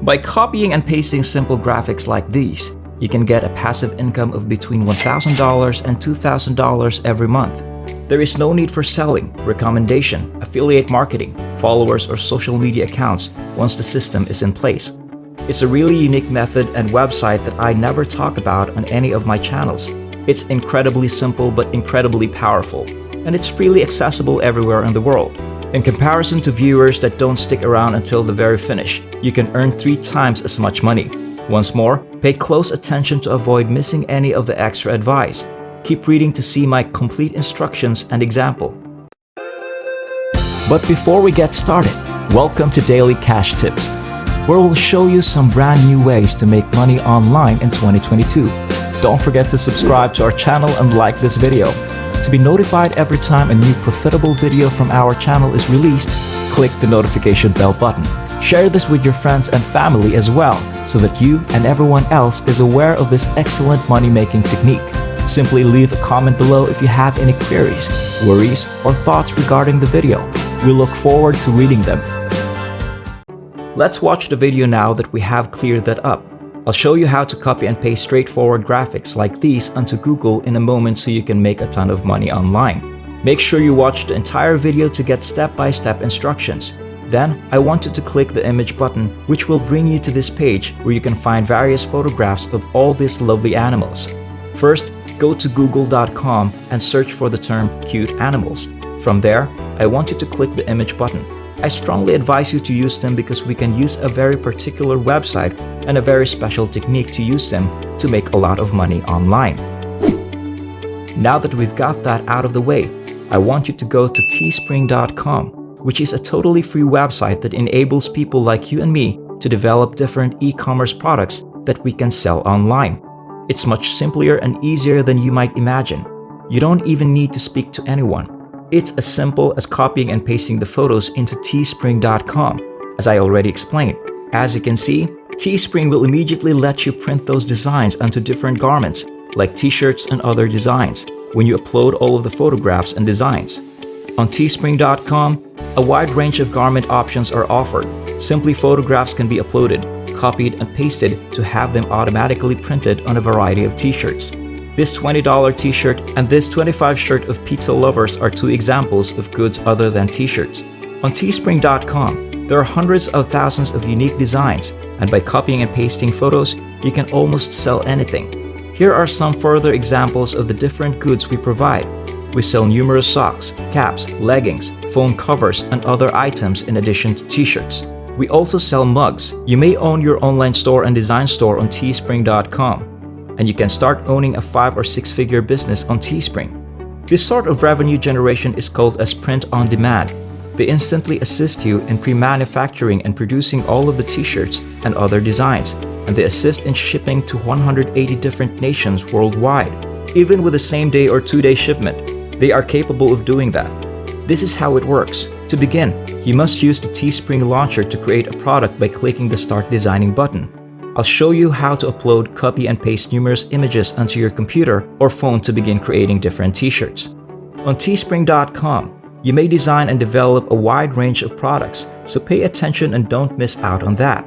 By copying and pasting simple graphics like these, you can get a passive income of between $1,000 and $2,000 every month. There is no need for selling, recommendation, affiliate marketing, followers, or social media accounts once the system is in place. It's a really unique method and website that I never talk about on any of my channels. It's incredibly simple but incredibly powerful, and it's freely accessible everywhere in the world. In comparison to viewers that don't stick around until the very finish, you can earn 3 times as much money. Once more, pay close attention to avoid missing any of the extra advice. Keep reading to see my complete instructions and example. But before we get started, welcome to Daily Cash Tips, where we'll show you some brand new ways to make money online in 2022. Don't forget to subscribe to our channel and like this video. To be notified every time a new profitable video from our channel is released, click the notification bell button. Share this with your friends and family as well, so that you and everyone else is aware of this excellent money-making technique. Simply leave a comment below if you have any queries, worries, or thoughts regarding the video. We look forward to reading them. Let's watch the video now that we have cleared that up. I'll show you how to copy and paste straightforward graphics like these onto Google in a moment so you can make a ton of money online. Make sure you watch the entire video to get step-by-step instructions. Then, I want you to click the image button, which will bring you to this page where you can find various photographs of all these lovely animals. First, go to google.com and search for the term cute animals. From there, I want you to click the image button. I strongly advise you to use them because we can use a very particular website and a very special technique to use them to make a lot of money online. Now that we've got that out of the way, I want you to go to teespring.com, which is a totally free website that enables people like you and me to develop different e-commerce products that we can sell online. It's much simpler and easier than you might imagine. You don't even need to speak to anyone. It's as simple as copying and pasting the photos into teespring.com, as I already explained. As you can see, Teespring will immediately let you print those designs onto different garments, like t-shirts and other designs, when you upload all of the photographs and designs. On teespring.com, a wide range of garment options are offered. Simply photographs can be uploaded, copied, and pasted to have them automatically printed on a variety of t-shirts. This $20 t-shirt and this $25 shirt of pizza lovers are 2 examples of goods other than t-shirts. On teespring.com, there are hundreds of thousands of unique designs, and by copying and pasting photos, you can almost sell anything. Here are some further examples of the different goods we provide. We sell numerous socks, caps, leggings, phone covers, and other items in addition to t-shirts. We also sell mugs. You may own your online store and design store on teespring.com. And you can start owning a 5 or 6 figure business on Teespring. This sort of revenue generation is called as print on demand. They instantly assist you in pre-manufacturing and producing all of the t-shirts and other designs, and they assist in shipping to 180 different nations worldwide. Even with a same-day or 2-day shipment, they are capable of doing that. This is how it works. To begin, you must use the Teespring launcher to create a product by clicking the Start Designing button. I'll show you how to upload, copy, and paste numerous images onto your computer or phone to begin creating different t-shirts. On teespring.com, you may design and develop a wide range of products, so pay attention and don't miss out on that.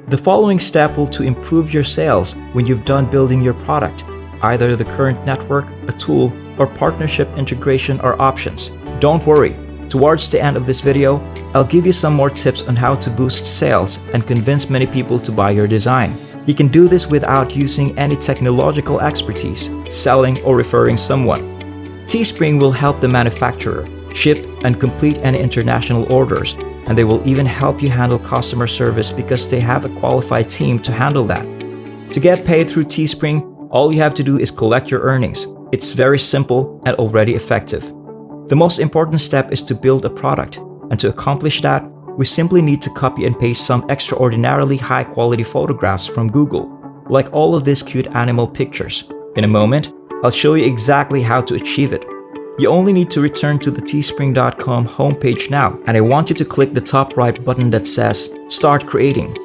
The following step will to improve your sales when you've done building your product. Either the current network, a tool, or partnership integration are options. Don't worry. Towards the end of this video, I'll give you some more tips on how to boost sales and convince many people to buy your design. You can do this without using any technological expertise, selling, or referring someone. Teespring will help the manufacturer ship and complete any international orders, and they will even help you handle customer service because they have a qualified team to handle that. To get paid through Teespring, all you have to do is collect your earnings. It's very simple and already effective. The most important step is to build a product, and to accomplish that, we simply need to copy and paste some extraordinarily high-quality photographs from Google, like all of these cute animal pictures. In a moment, I'll show you exactly how to achieve it. You only need to return to the teespring.com homepage now, and I want you to click the top right button that says Start Creating.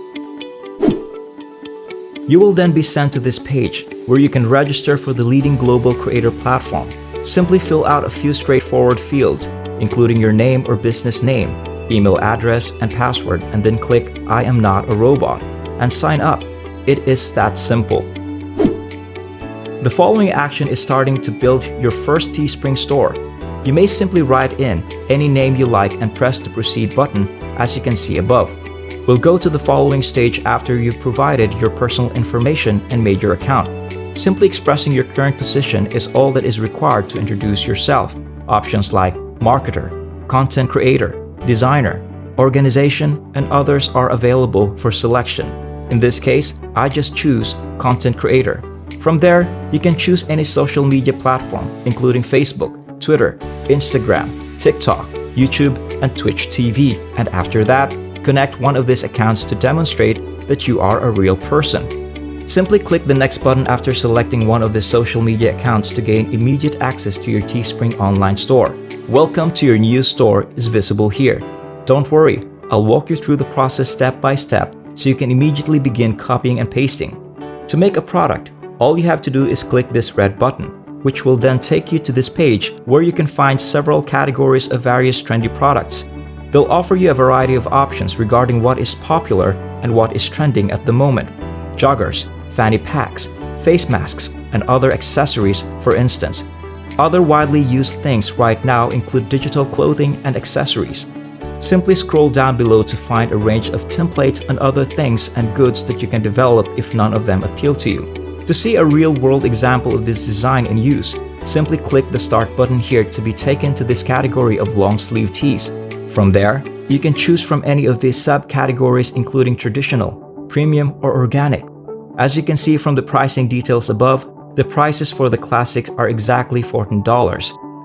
You will then be sent to this page, where you can register for the leading global creator platform. Simply fill out a few straightforward fields, including your name or business name, email address, and password, and then click I am not a robot. and sign up. It is that simple. The following action is starting to build your first Teespring store. You may simply write in any name you like and press the proceed button as you can see above. We'll go to the following stage after you've provided your personal information and made your account. Simply expressing your current position is all that is required to introduce yourself. Options like marketer, content creator, designer, organization, and others are available for selection. In this case, I just choose content creator. From there, you can choose any social media platform, including Facebook, Twitter, Instagram, TikTok, YouTube, and Twitch TV. And after that, connect one of these accounts to demonstrate that you are a real person. Simply click the next button after selecting one of the social media accounts to gain immediate access to your Teespring online store. Welcome to your new store is visible here. Don't worry, I'll walk you through the process step by step so you can immediately begin copying and pasting. To make a product, all you have to do is click this red button, which will then take you to this page where you can find several categories of various trendy products. They'll offer you a variety of options regarding what is popular and what is trending at the moment. Joggers, fanny packs, face masks, and other accessories, for instance. Other widely used things right now include digital clothing and accessories. Simply scroll down below to find a range of templates and other things and goods that you can develop if none of them appeal to you. To see a real-world example of this design in use, simply click the Start button here to be taken to this category of long-sleeve tees. From there, you can choose from any of these subcategories including traditional, premium, or organic. As you can see from the pricing details above, the prices for the classics are exactly $14.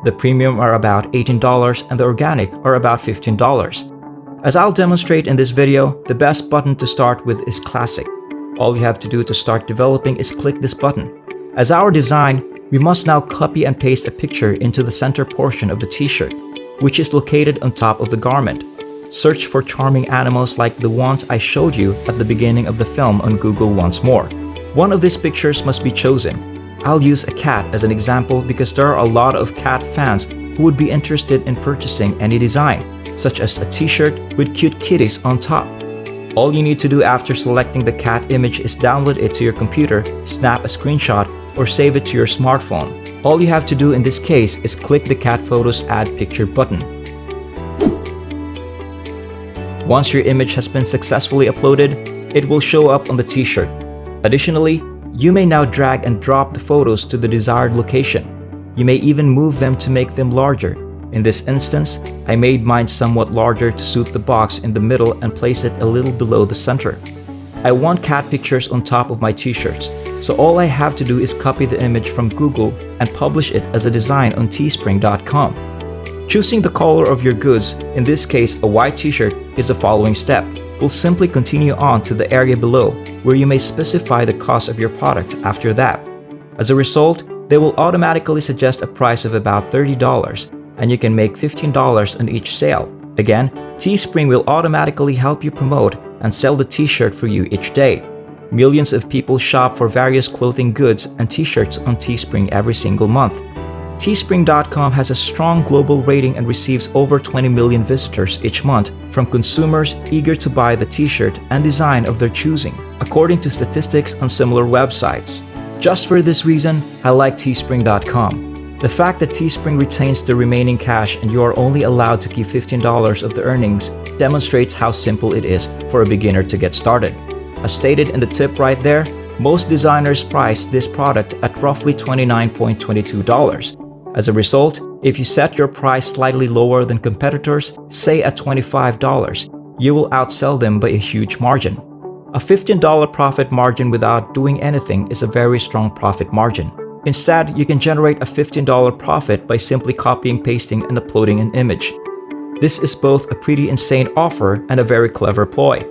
The premium are about $18 and the organic are about $15. As I'll demonstrate in this video, the best button to start with is classic. All you have to do to start developing is click this button. As our design, we must now copy and paste a picture into the center portion of the t-shirt, which is located on top of the garment. Search for charming animals like the ones I showed you at the beginning of the film on Google once more. One of these pictures must be chosen. I'll use a cat as an example because there are a lot of cat fans who would be interested in purchasing any design, such as a t-shirt with cute kitties on top. All you need to do after selecting the cat image is download it to your computer, snap a screenshot, or save it to your smartphone. All you have to do in this case is click the cat photos add picture button. Once your image has been successfully uploaded, it will show up on the t-shirt. Additionally, you may now drag and drop the photos to the desired location. You may even move them to make them larger. In this instance, I made mine somewhat larger to suit the box in the middle and place it a little below the center. I want cat pictures on top of my t-shirts, so all I have to do is copy the image from Google and publish it as a design on teespring.com. Choosing the color of your goods, in this case a white t-shirt, is the following step. We'll simply continue on to the area below, where you may specify the cost of your product after that. As a result, they will automatically suggest a price of about $30, and you can make $15 on each sale. Again, Teespring will automatically help you promote and sell the t-shirt for you each day. Millions of people shop for various clothing goods and t-shirts on Teespring every single month. Teespring.com has a strong global rating and receives over 20 million visitors each month from consumers eager to buy the t-shirt and design of their choosing, according to statistics on similar websites. Just for this reason, I like Teespring.com. The fact that Teespring retains the remaining cash and you are only allowed to keep $15 of the earnings demonstrates how simple it is for a beginner to get started. As stated in the tip right there, most designers price this product at roughly $29.22. As a result, if you set your price slightly lower than competitors, say at $25, you will outsell them by a huge margin. A $15 profit margin without doing anything is a very strong profit margin. Instead, you can generate a $15 profit by simply copying, pasting, and uploading an image. This is both a pretty insane offer and a very clever ploy.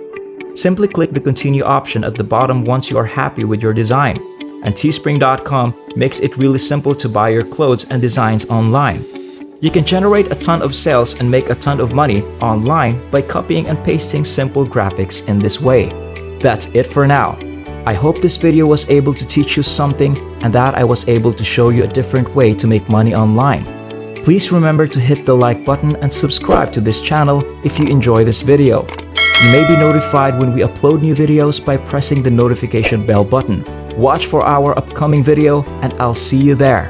Simply click the continue option at the bottom once you are happy with your design. And Teespring.com makes it really simple to buy your clothes and designs online. You can generate a ton of sales and make a ton of money online by copying and pasting simple graphics in this way. That's it for now. I hope this video was able to teach you something and that I was able to show you a different way to make money online. Please remember to hit the like button and subscribe to this channel if you enjoy this video. You may be notified when we upload new videos by pressing the notification bell button. Watch for our upcoming video, and I'll see you there.